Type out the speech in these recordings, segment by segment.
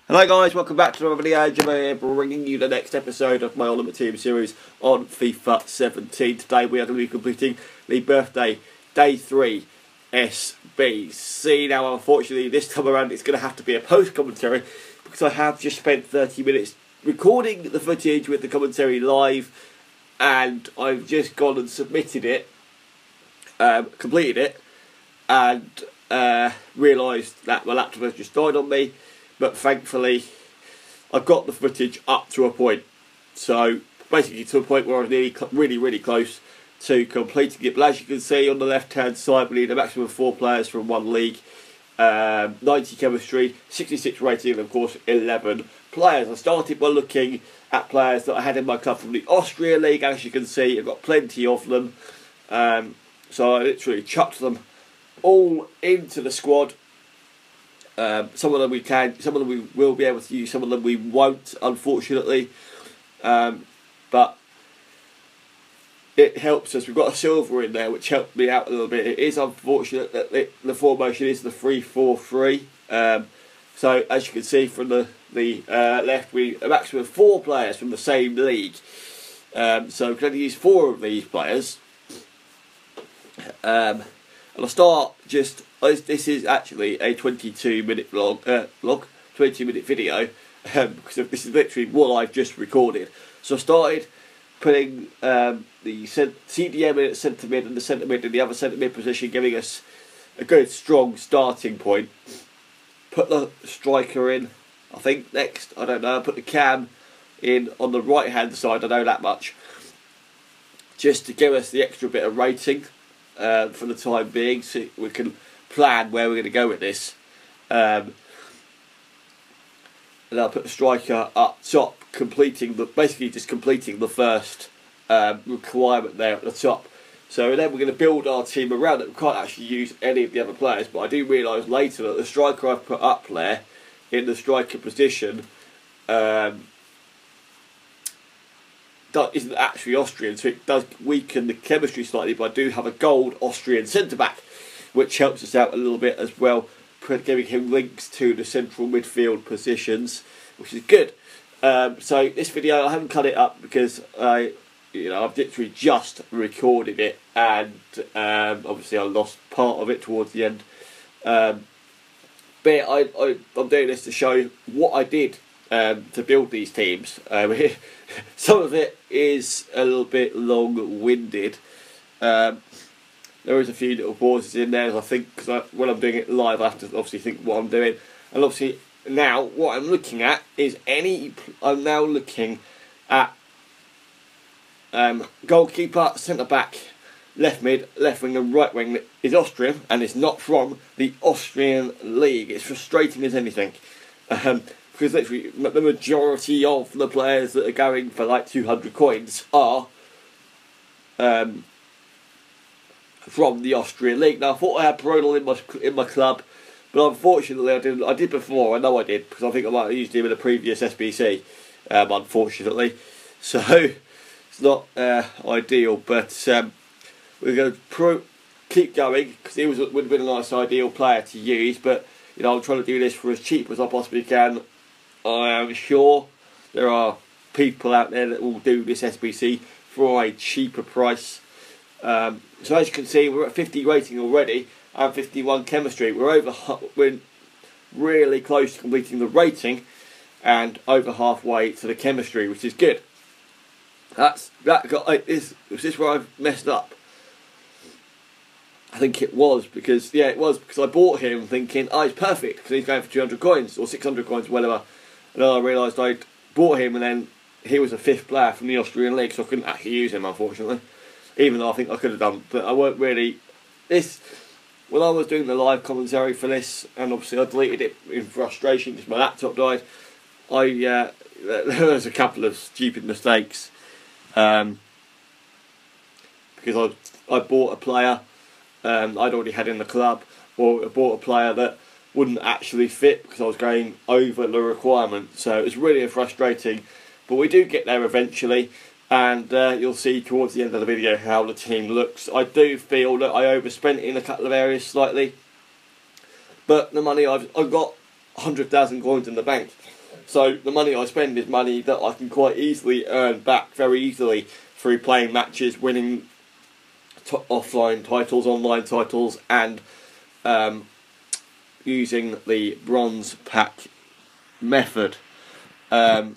Hello guys, welcome back to another video. Jimmy here, bringing you the next episode of my Ultimate Team series on FIFA 17. Today we are going to be completing the birthday day 3 SBC. Now unfortunately this time around it's going to have to be a post commentary because I have just spent 30 minutes recording the footage with the commentary live, and I've just gone and submitted it, completed it, and realised that my laptop has just died on me. But thankfully, I've got the footage up to a point. So basically to a point where I was really close to completing it. But as you can see on the left-hand side, we need a maximum of 4 players from one league. 90 chemistry, 66 rating, and of course 11 players. I started by looking at players that I had in my club from the Austrian league. As you can see, I've got plenty of them. So I literally chucked them all into the squad. Some of them we can, some of them we will be able to use, some of them we won't, unfortunately. But it helps us. We've got a silver in there, which helped me out a little bit. It is unfortunate that the formation is the 3-4-3. So as you can see from the left, a maximum of 4 players from the same league. So we can only use 4 of these players. And I'll start just. This is actually a 22-minute vlog, 22-minute video, because this is literally what I've just recorded. So I started putting the CDM in at centre mid and the centre mid in the other centre mid position, giving us a good strong starting point. Put the striker in, I think, next. I don't know. I put the cam in on the right hand side. I know that much, just to give us the extra bit of rating for the time being, so we can plan where we're going to go with this. And I'll put the striker up top, basically just completing the first requirement there at the top. So then we're going to build our team around it. We can't actually use any of the other players, but I do realise later that the striker I've put up there in the striker position isn't actually Austrian, so it does weaken the chemistry slightly, but I do have a gold Austrian centre-back, which helps us out a little bit as well, giving him links to the central midfield positions, which is good. So this video, I haven't cut it up because I've literally just recorded it, and obviously I lost part of it towards the end. But I'm doing this to show what I did to build these teams. Some of it is a little bit long-winded. There is a few little pauses in there, I think, because when I'm doing it live, I have to obviously think what I'm doing. And obviously now what I'm looking at is I'm now looking at goalkeeper, centre back, left mid, left wing, and right wing that is Austrian and is not from the Austrian league. It's frustrating as anything. Because literally the majority of the players that are going for like 200 coins are from the Austrian league. Now I thought I had Peronal in my club, but unfortunately I didn't. I did before. I know I did, because I think I might have used him in a previous SBC. Unfortunately, so it's not ideal. But we're going to keep going, because he would have been a nice ideal player to use. But I'm trying to do this for as cheap as I possibly can. I am sure there are people out there that will do this SBC for a cheaper price. So as you can see, we're at 50 rating already and 51 chemistry. We're really close to completing the rating and over halfway to the chemistry, which is good. Was this where I've messed up? I think it was, because I bought him thinking, oh, he's perfect because he's going for 200 coins or 600 coins or whatever. And then I realised I'd bought him, and then he was a 5th player from the Austrian league, so I couldn't actually use him, unfortunately. Even though I think I could have done, but I weren't really. When I was doing the live commentary for this, and obviously I deleted it in frustration because my laptop died. There was a couple of stupid mistakes, because I bought a player I'd already had in the club, or I bought a player that wouldn't actually fit because I was going over the requirement. So it was really frustrating, but we do get there eventually. And you'll see towards the end of the video how the team looks. I do feel that I overspent in a couple of areas slightly, but the money I've got, 100,000 coins in the bank. So the money I spend is money that I can quite easily earn back very easily through playing matches, winning offline titles, online titles, and using the bronze pack method. Because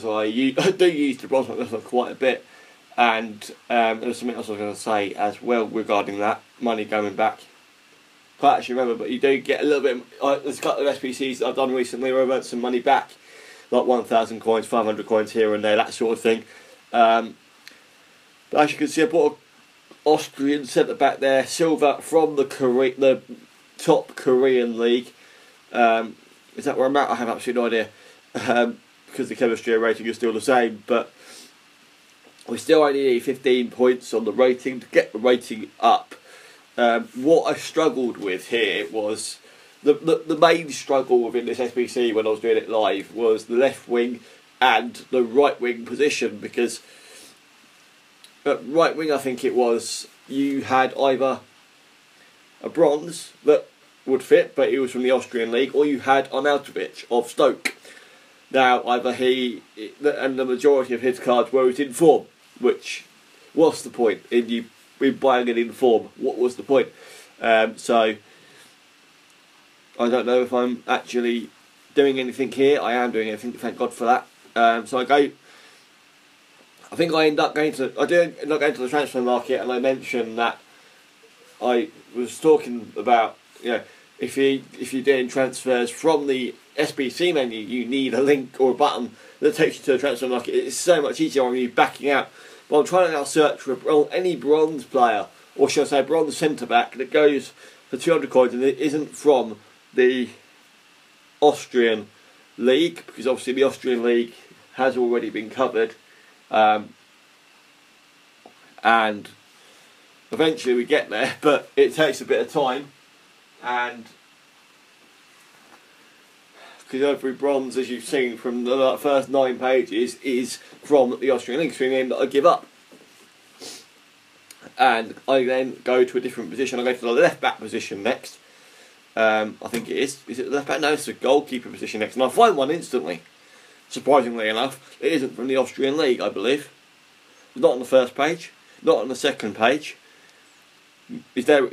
I do use the bronze pack method quite a bit, and there's something else I was going to say as well regarding that money going back. Can't actually remember, but you do get a little bit. There's a couple of SBCs that I've done recently where I've earned some money back, like 1,000 coins, 500 coins here and there, that sort of thing. But as you can see, I bought an Austrian centre back there, silver from the top Korean league. Is that where I'm at? I have absolutely no idea, because the chemistry rating is still the same. But we still only need 15 points on the rating to get the rating up. What I struggled with here was the main struggle within this SBC when I was doing it live was the left wing and the right wing position, because at right wing I think it was you had either a bronze that would fit but he was from the Austrian league, or you had Arnautovic of Stoke. Now either he and the majority of his cards were in form, which what's the point in you buying it in form? What was the point? So I don't know if I'm actually doing anything here. I am doing anything, thank God for that. So I think I did end up going to the transfer market, and I mentioned that I was talking about, you know, if you're doing transfers from the SBC menu, you need a link or a button that takes you to the transfer market. It's so much easier when you're backing out. But I'm trying to now search for any bronze player, or should I say bronze centre back, that goes for 200 coins and it isn't from the Austrian league, because obviously the Austrian league has already been covered. And eventually we get there, but it takes a bit of time, and because every bronze, as you've seen from the first 9 pages, is from the Austrian league, so it means that I give up. And I then go to a different position. I go to the left back position next. I think it is. Is it the left back? No, it's the goalkeeper position next. And I find one instantly. Surprisingly enough, it isn't from the Austrian league, I believe. It's not on the first page. Not on the second page. Is there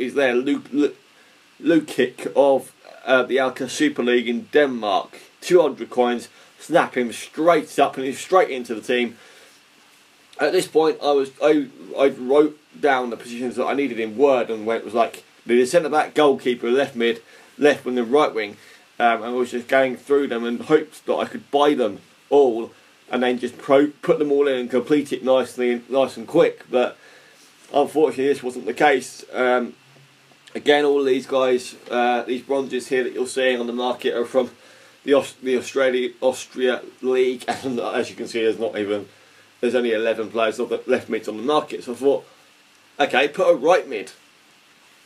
Lukic of the Alka Super League in Denmark. 200 coins. Snap him straight up and he's straight into the team. At this point, I wrote down the positions that I needed in Word, and where it was like the centre back, goalkeeper, left mid, left wing, and right wing. I was just going through them and hoped that I could buy them all, and then just put them all in and complete it nice and quick. But unfortunately, this wasn't the case. Again, all these guys, these bronzes here that you're seeing on the market are from the Austria League, and as you can see, there's only 11 players of the left mids on the market. So I thought, okay, put a right mid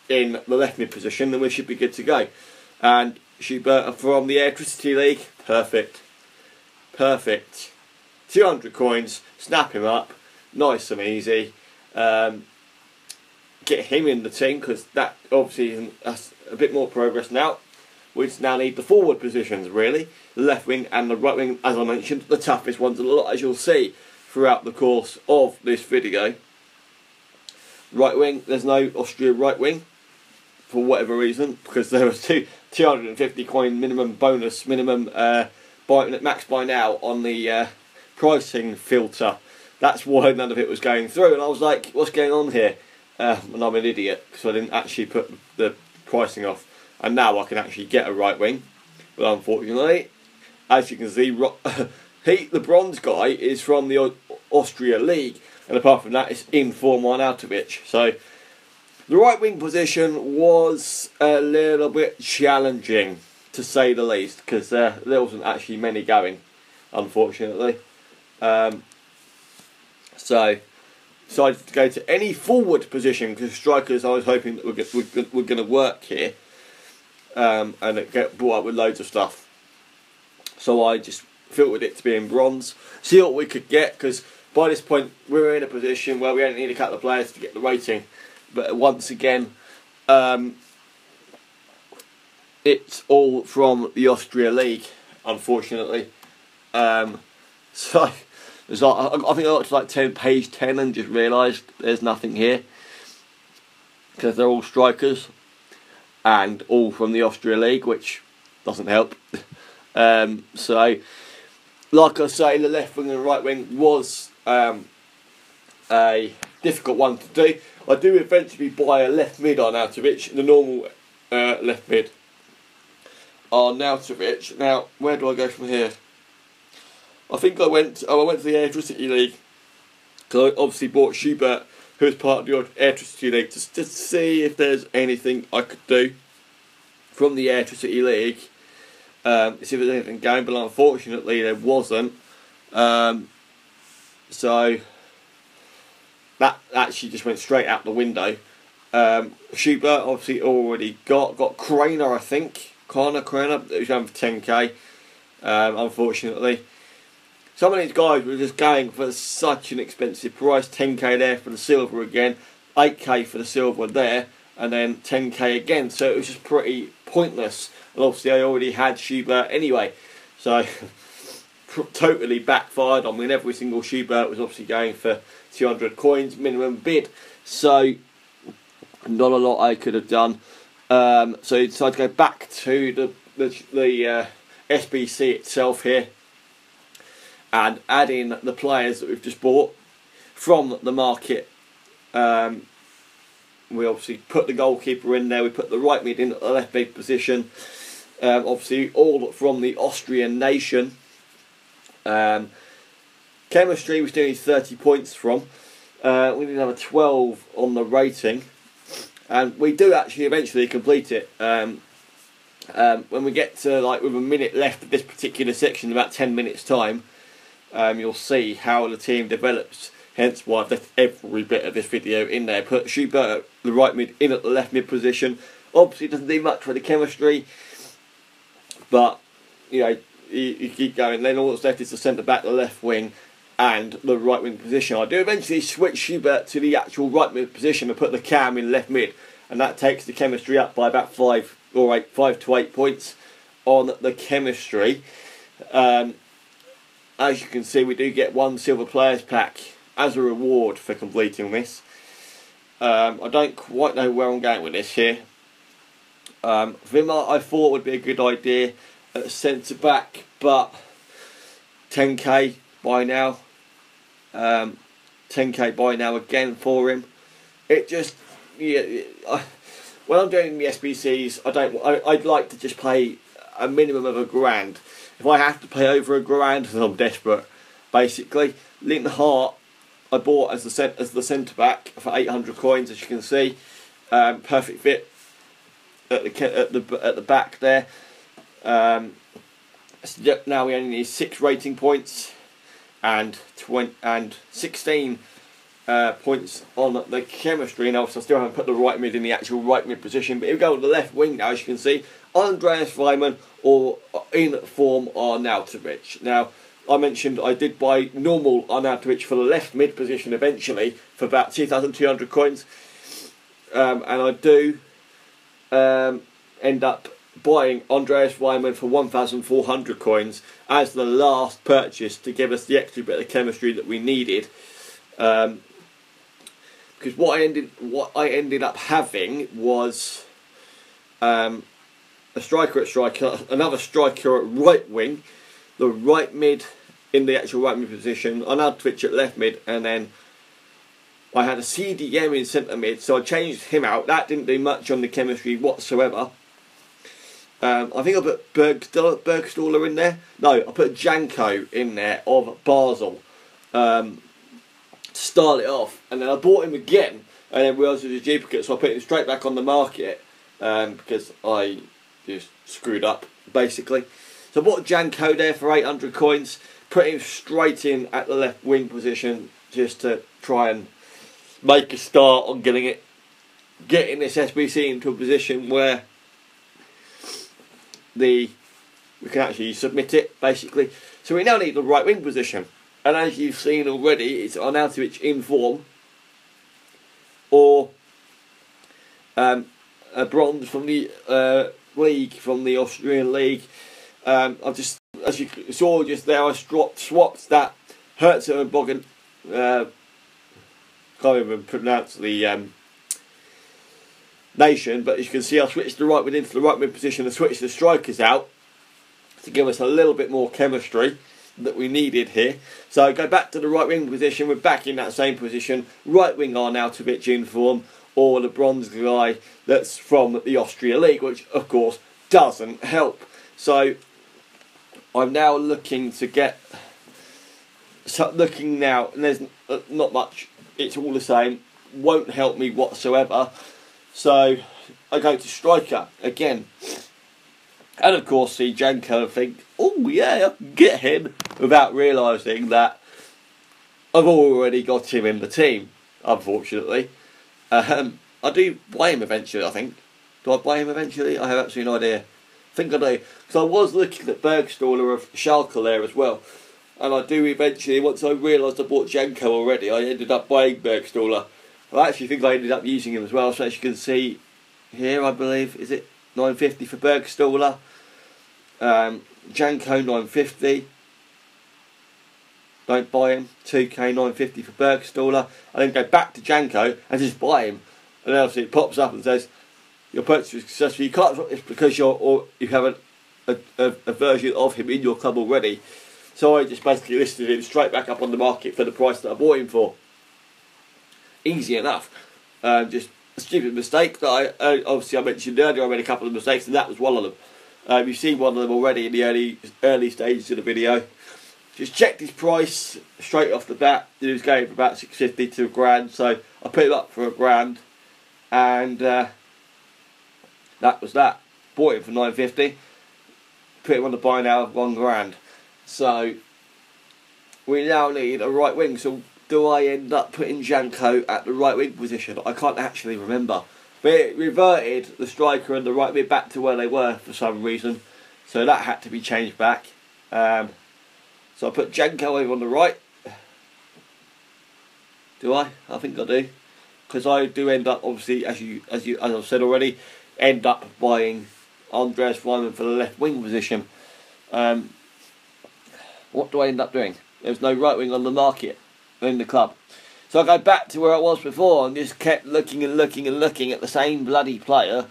in the left mid position, then we should be good to go. And Schubert from the Electricity League, perfect. 200 coins, snap him up, nice and easy. Get him in the team, because that obviously that's a bit more progress now. We now need the forward positions, really. The left wing and the right wing, as I mentioned, the toughest ones a lot, as you'll see throughout the course of this video. Right wing, there's no Austria right wing, for whatever reason, because there was 250 coin minimum bonus, max buy now on the pricing filter. That's why none of it was going through, and I was like, what's going on here? And I'm an idiot, because I didn't actually put the pricing off. And now I can actually get a right wing. But unfortunately, as you can see, the bronze guy is from the Austria League. And apart from that, it's in form Arnautovic. So the right wing position was a little bit challenging, to say the least, because there wasn't actually many going, unfortunately. So decided to go to any forward position, because strikers I was hoping that were going to work here, and it get brought up with loads of stuff. So I just filtered it to be in bronze, see what we could get, because by this point we were in a position where we only need a couple of players to get the rating. But once again, it it's all from the Austria League, unfortunately. So there's like, I think I got to like page 10 and just realised there's nothing here, because they're all strikers and all from the Austria League, which doesn't help. So, like I say, the left wing and right wing was a difficult one to do. I do eventually buy a left mid on Arnautovic, the normal left mid on Arnautovic. Now, where do I go from here? I think I went to the Electricity League, because I obviously bought Schubert, who is part of the Electricity League, just to see if there's anything I could do from the Electricity League. See if there's anything going, but unfortunately there wasn't. So that actually just went straight out the window. Schubert obviously already got Craner, I think. Craner, who's going for 10k. Unfortunately, some of these guys were just going for such an expensive price. 10k there for the silver again, 8k for the silver there, and then 10k again. So it was just pretty pointless. And obviously I already had Schubert anyway, so totally backfired on me. And every single Schubert was obviously going for 200 coins minimum bid. So not a lot I could have done. So I decided to go back to the SBC itself here and add in the players that we've just bought from the market. We obviously put the goalkeeper in there, we put the right mid in at the left mid position, obviously all from the Austrian nation. Chemistry was doing 30 points from. We did have a 12 on the rating, and we do actually eventually complete it. When we get to like with a minute left of this particular section, about 10 minutes time, you'll see how the team develops. Hence why I've left every bit of this video in there. Put Schubert at the right mid in at the left mid position. Obviously it doesn't do much for the chemistry, but you know, you keep going. Then all that's left is the centre back, the left wing, and the right wing position. I do eventually switch Schubert to the actual right mid position and put the Cam in left mid, and that takes the chemistry up by about 5 to 8 points on the chemistry. As you can see, we do get 1 silver players pack as a reward for completing this. I don't quite know where I'm going with this here. Wimmer I thought would be a good idea at centre back, but 10k by now. 10k by now again for him. It just, yeah. When I'm doing the SBCs, I'd like to just pay a minimum of £1,000. If I have to pay over £1,000, then I'm desperate. Basically, Linton Hart I bought as the centre back for 800 coins, as you can see. Perfect fit at the back there. Now we only need 6 rating points and 16 points on the chemistry. Now, obviously I still haven't put the right mid in the actual right mid position, but if we go on the left wing now, as you can see, Andreas Weimann or in form Arnautovic. Now, I mentioned I did buy normal Arnautovic for the left mid position eventually for about 2,200 coins, and I do end up buying Andreas Weimann for 1,400 coins as the last purchase to give us the extra bit of chemistry that we needed. Because what I ended up having was a striker at striker, another striker at right wing, the right mid in the actual right mid position, Arnautovic at left mid, and then I had a CDM in centre mid, so I changed him out. That didn't do much on the chemistry whatsoever. I think I put Bergstaller in there. No, I put Janko in there of Basel to start it off, and then I bought him again, and then realised it was a duplicate, so I put him straight back on the market because I just screwed up basically. So I bought Janko there for 800 coins, put him straight in at the left wing position just to try and make a start on getting this SBC into a position where we can actually submit it basically. So we now need the right wing position, and as you've seen already, it's Arnautovic in form or a bronze from the league from the Austrian league. I've just, as you saw just there, I swapped that Herzogenbogen. Can't even pronounce the nation, but as you can see, I switched the right mid into the right mid position and switched the strikers out to give us a little bit more chemistry that we needed here. So go back to the right wing position. We're back in that same position. Right wing Arnautovic in form, or the bronze guy that's from the Austria League, which of course doesn't help. So I'm now looking to get. So looking now, and there's not much. It's all the same. Won't help me whatsoever. So I go to striker again. And of course see Janko and think, oh yeah, I can get him, without realising that I've already got him in the team, unfortunately. I do buy him eventually, I think. Do I buy him eventually? I have absolutely no idea. I think I do. Because I was looking at Bergstaller of Schalke there as well. And I do eventually, once I realised I bought Janko already, I ended up buying Bergstaller. I actually think I ended up using him as well. So as you can see here, I believe, is it $9.50 for Bergstaller? Janko $9.50. Don't buy him. 2k $9.50 for Bergstaller. I then go back to Janko and just buy him. And then obviously it pops up and says your purchase is successful. You can't. It's because you have a version of him in your club already. So I just basically listed him straight back up on the market for the price that I bought him for. Easy enough. Just a stupid mistake that obviously I mentioned earlier. I made a couple of mistakes, and that was one of them. You've seen one of them already in the early stages of the video. Just checked his price straight off the bat. He was going for about $6.50 to $1,000, so I put him up for $1,000, and that was that. Bought him for $9.50. Put him on the buy now of $1,000. So we now need a right wing. So do I end up putting Janko at the right wing position? I can't actually remember. But it reverted the striker and the right mid back to where they were for some reason. So that had to be changed back. So I put Janko over on the right. Do I? I think I do. Because I do end up, obviously, as I've said already, end up buying Andreas Weimann for the left wing position. What do I end up doing? There's no right wing on the market in the club. So I go back to where I was before and just kept looking and looking and looking at the same bloody player.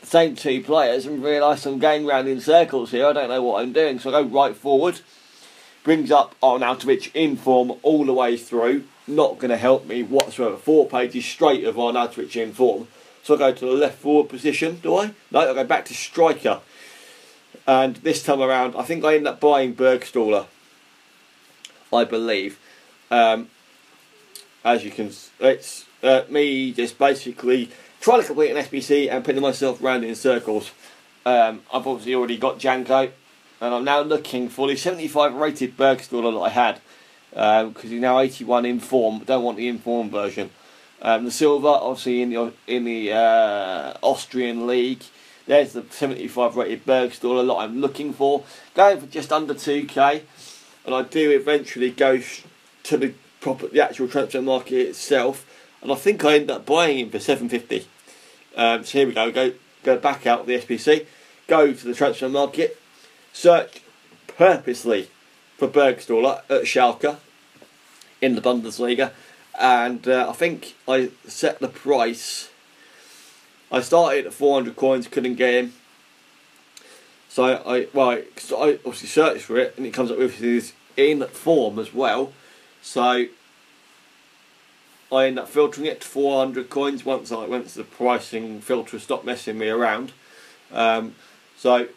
Same two players, and realised I'm going round in circles here. I don't know what I'm doing. So I go right forward. Brings up Arnautovic in form all the way through. Not going to help me whatsoever. 4 pages straight of Arnautovic in form. So I go to the left forward position, do I? No, I go back to striker. And this time around, I think I end up buying Bergstaller, I believe. As you can, it's me just basically trying to complete an SBC and putting myself round in circles. I've obviously already got Janko, and I'm now looking for the 75 rated Bergstaller that I had, because he's now 81 in form. Don't want the informed version. The silver, obviously in the Austrian league. There's the 75 rated Bergstaller that I'm looking for. Going for just under 2k, and I do eventually go to the actual transfer market itself, and I think I end up buying him for $7.50. So here we go back out of the SBC, go to the transfer market, search purposely for Bergstaller at Schalke in the Bundesliga, and I think I set the price. I started at 400 coins, couldn't get him. So I obviously searched for it, and it comes up with his in form as well. So I end up filtering it to 400 coins once I went to the pricing filter, stopped messing me around. So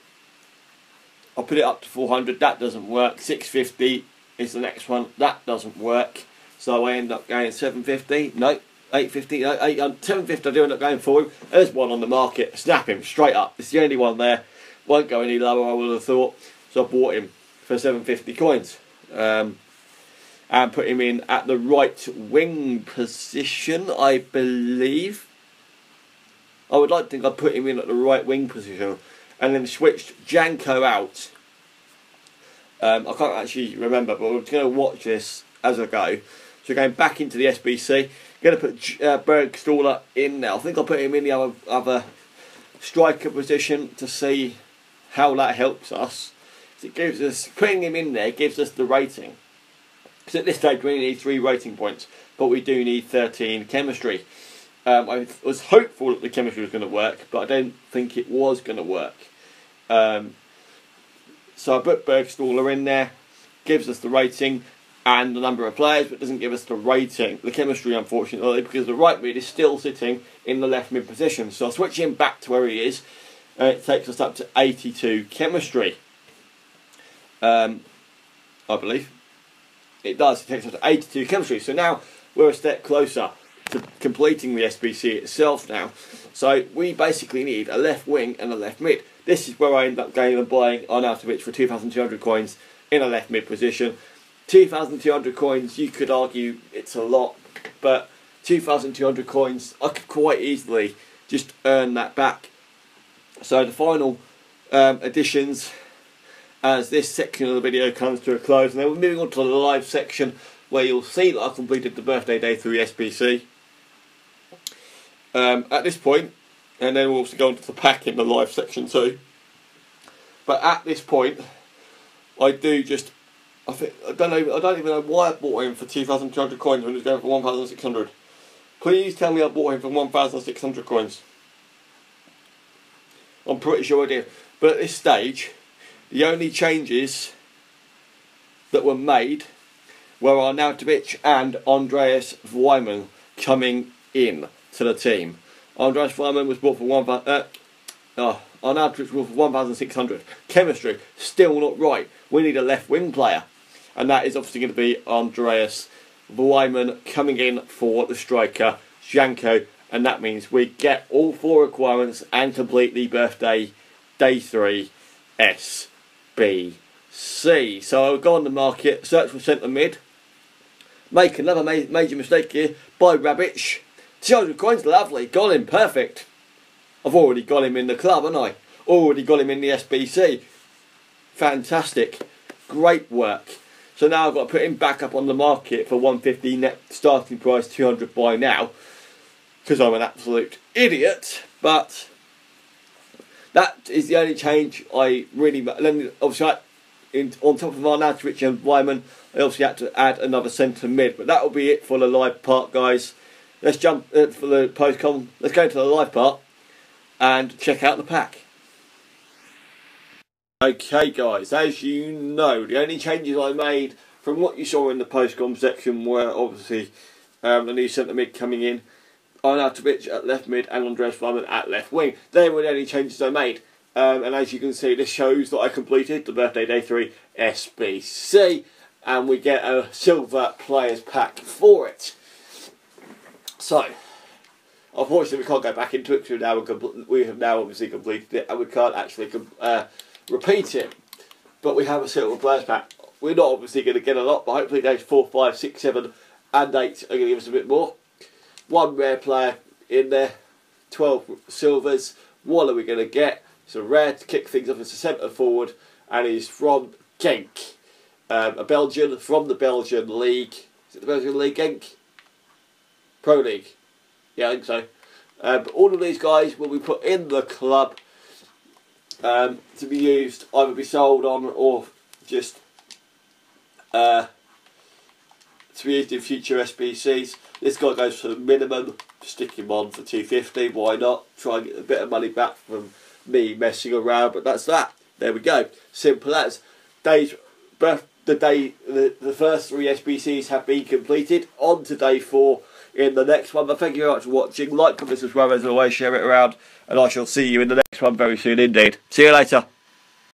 I put it up to 400. That doesn't work. 650 is the next one. That doesn't work. So I end up going 750. No. 850, 750 I do end up going for him. There's one on the market. Snap him straight up. It's the only one there. Won't go any lower, I would have thought. So I bought him for 750 coins. And put him in at the right wing position, I believe. I would like to think I put him in at the right wing position. And then switched Janko out. I can't actually remember, but I'm going to watch this as I go. So going back into the SBC. Going to put Bergstaller in now. I think I'll put him in the other striker position to see how that helps us. It gives us, putting him in there gives us the rating. Because at this stage we only need 3 rating points, but we do need 13 chemistry. I was hopeful that the chemistry was going to work, but I don't think it was going to work. So I put Bergstaller in there, gives us the rating and the number of players, but doesn't give us the rating, the chemistry, unfortunately, because the right mid is still sitting in the left mid position. So I'll switch him back to where he is, and it takes us up to 82 chemistry. I believe it does. It takes us to 82 chemistry. So now we're a step closer to completing the SBC itself now. So we basically need a left wing and a left mid. This is where I end up going and buying Arnautovic for 2,200 coins in a left mid position. 2,200 coins, you could argue it's a lot, but 2,200 coins, I could quite easily just earn that back. So the final additions, as this section of the video comes to a close, and then we're moving on to the live section where you'll see that I completed the birthday day through SBC. At this point, and then we'll also go into the pack in the live section too. But at this point, I don't even know why I bought him for 2,200 coins when he was going for 1,600. Please tell me I bought him for 1,600 coins. I'm pretty sure I did. But at this stage, the only changes that were made were Arnautovic and Andreas Weimann coming in to the team. Andreas Weimann was bought for Arnautovic was bought for 1,600. Chemistry still not right. We need a left wing player, and that is obviously going to be Andreas Weimann coming in for the striker Janko, and that means we get all 4 requirements and complete the birthday day 3 SBC. So I'll go on the market, search for centre mid, make another major mistake here, buy Rabic. 200 coins, lovely, got him, perfect. I've already got him in the club, haven't I? Already got him in the SBC. Fantastic, great work. So now I've got to put him back up on the market for 150 net starting price, 200 buy now, because I'm an absolute idiot. But that is the only change I really. Then obviously, on top of Arnautovic and Weimann, I obviously had to add another centre mid. But that will be it for the live part, guys. Let's jump for the post-com. Let's go into the live part and check out the pack. Okay guys, as you know, the only changes I made from what you saw in the post-com section were obviously the new centre mid coming in, Arnautovic at left mid and Andreas Weimann at left wing. They were the only changes I made. And as you can see, this shows that I completed the birthday day 3 SBC, and we get a silver players pack for it. So, unfortunately we can't go back into it because we have now obviously completed it and we can't actually repeat it. But we have a silver players pack. We're not obviously going to get a lot, but hopefully days 4, 5, 6, 7 and 8 are going to give us a bit more. 1 rare player in there, 12 silvers. What are we going to get? It's a rare to kick things off. It's a centre forward, and he's from Genk, a Belgian from the Belgian league. Is it the Belgian league, Genk? Pro League. Yeah, I think so. But all of these guys will be put in the club to be used, either be sold on or just to be used in future SBCs. This guy goes for the minimum. Stick him on for 250. Why not? Try and get a bit of money back from me messing around. But that's that. There we go. Simple as. The first 3 SBCs have been completed. On to day 4 in the next one. But thank you very much for watching. Like, comment, subscribe as always, share it around, and I shall see you in the next one very soon indeed. See you later.